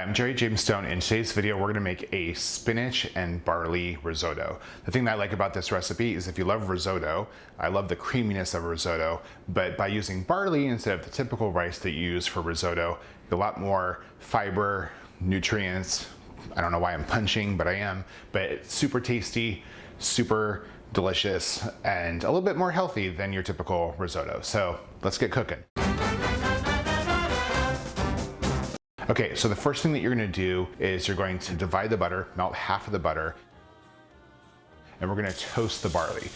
I'm Jerry James Stone. In today's video, we're gonna make a spinach and barley risotto. The thing that I like about this recipe is if you love risotto, I love the creaminess of risotto, but by using barley instead of the typical rice that you use for risotto, a lot more fiber, nutrients. I don't know why I'm punching, but I am, but it's super tasty, super delicious, and a little bit more healthy than your typical risotto. So let's get cooking. Okay, so the first thing that you're gonna do is you're going to divide the butter, melt half of the butter, and we're gonna toast the barley.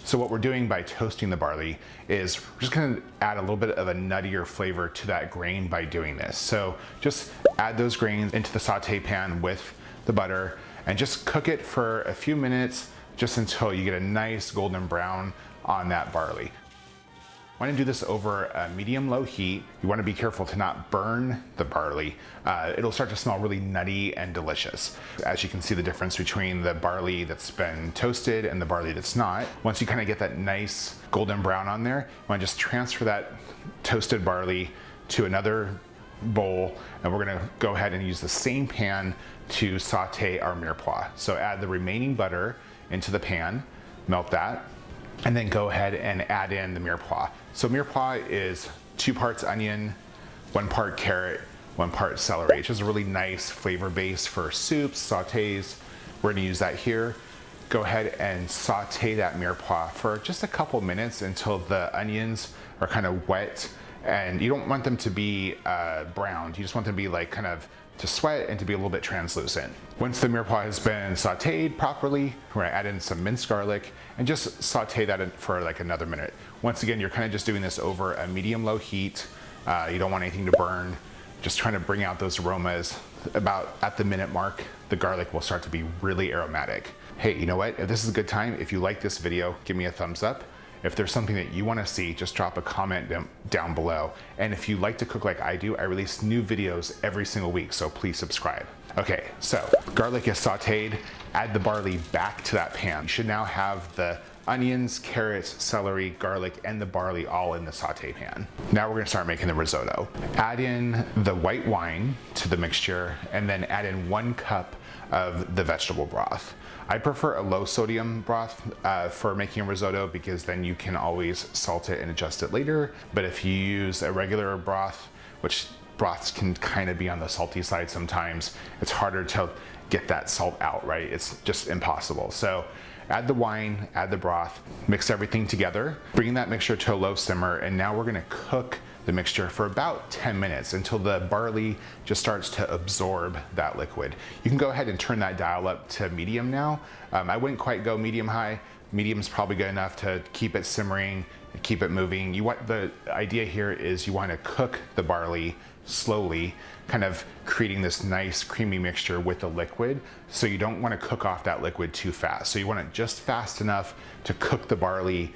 So what we're doing by toasting the barley is we're just gonna add a little bit of a nuttier flavor to that grain by doing this. So just add those grains into the saute pan with the butter and just cook it for a few minutes just until you get a nice golden brown on that barley. I want to do this over a medium-low heat. You want to be careful to not burn the barley. It'll start to smell really nutty and delicious. As you can see the difference between the barley that's been toasted and the barley that's not. Once you kind of get that nice golden brown on there, you want to just transfer that toasted barley to another bowl, and we're going to go ahead and use the same pan to saute our mirepoix. So add the remaining butter into the pan, melt that, and then go ahead and add in the mirepoix. So mirepoix is 2 parts onion, 1 part carrot, 1 part celery. It's just a really nice flavor base for soups, sautés. We're gonna use that here. Go ahead and saute that mirepoix for just a couple minutes until the onions are kind of wet, and you don't want them to be browned. You just want them to be like kind of to sweat and to be a little bit translucent. Once the mirepoix has been sauteed properly, we're gonna add in some minced garlic and just saute that in for like another minute. Once again, you're kind of just doing this over a medium-low heat. You don't want anything to burn. Just trying to bring out those aromas. About at the minute mark, the garlic will start to be really aromatic. Hey, you know what? If this is a good time, if you like this video, give me a thumbs up. If there's something that you want to see, just drop a comment down below. And if you like to cook like I do, I release new videos every single week, so please subscribe. Okay, so garlic is sauteed. Add the barley back to that pan. You should now have the onions, carrots, celery, garlic, and the barley all in the saute pan. Now we're gonna start making the risotto. Add in the white wine to the mixture, and then add in 1 cup of the vegetable broth. I prefer a low sodium broth for making a risotto because then you can always salt it and adjust it later. But if you use a regular broth, which broths can kind of be on the salty side sometimes, it's harder to get that salt out, right? It's just impossible. So add the wine, add the broth, mix everything together, bring that mixture to a low simmer, and now we're gonna cook the mixture for about 10 minutes until the barley just starts to absorb that liquid. You can go ahead and turn that dial up to medium now. I wouldn't quite go medium high. Medium's probably good enough to keep it simmering, keep it moving. The idea here is you want to cook the barley slowly, kind of creating this nice creamy mixture with the liquid. So you don't want to cook off that liquid too fast. So you want it just fast enough to cook the barley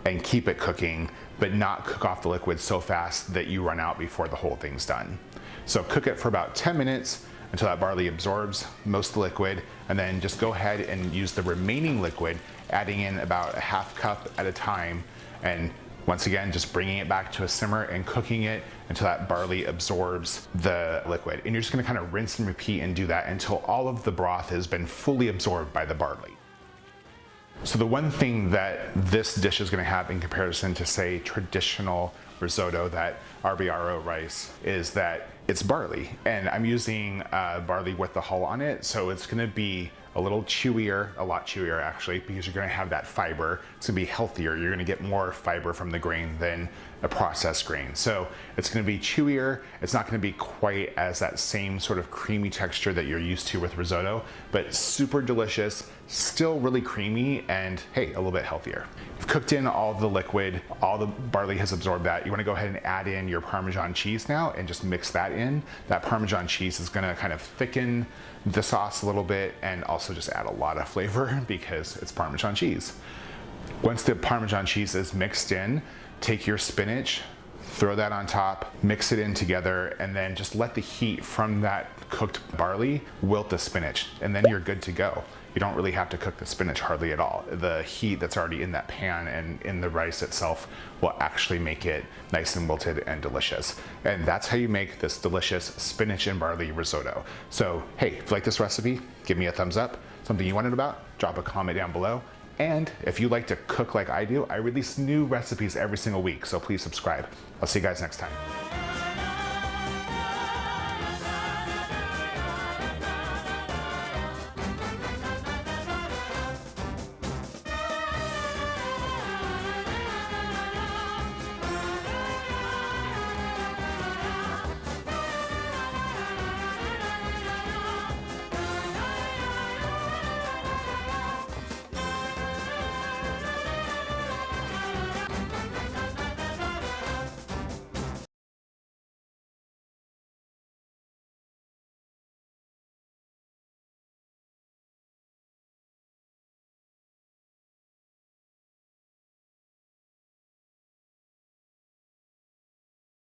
and keep it cooking, but not cook off the liquid so fast that you run out before the whole thing's done. So cook it for about 10 minutes until that barley absorbs most of the liquid, and then just go ahead and use the remaining liquid, adding in about a ½ cup at a time, and once again, just bringing it back to a simmer and cooking it until that barley absorbs the liquid. And you're just gonna kind of rinse and repeat and do that until all of the broth has been fully absorbed by the barley. So the one thing that this dish is going to have in comparison to, say, traditional risotto, that Arborio rice, is that it's barley. And I'm using barley with the hull on it, so it's going to be a little chewier, a lot chewier actually, because you're going to have that fiber. It's going to be healthier. You're going to get more fiber from the grain than a processed grain. So it's going to be chewier. It's not going to be quite as that same sort of creamy texture that you're used to with risotto, but super delicious, still really creamy, and hey, a little bit healthier. You've cooked in all the liquid, all the barley has absorbed that. You want to go ahead and add in your Parmesan cheese now and just mix that in. That Parmesan cheese is going to kind of thicken the sauce a little bit and also just add a lot of flavor because it's Parmesan cheese. Once the Parmesan cheese is mixed in, take your spinach, throw that on top, mix it in together, and then just let the heat from that cooked barley wilt the spinach, and then you're good to go. you don't really have to cook the spinach hardly at all. The heat that's already in that pan and in the rice itself will actually make it nice and wilted and delicious. And that's how you make this delicious spinach and barley risotto. So hey, if you like this recipe, give me a thumbs up. Something you wondered about, drop a comment down below. And if you like to cook like I do, I release new recipes every single week, so please subscribe. I'll see you guys next time.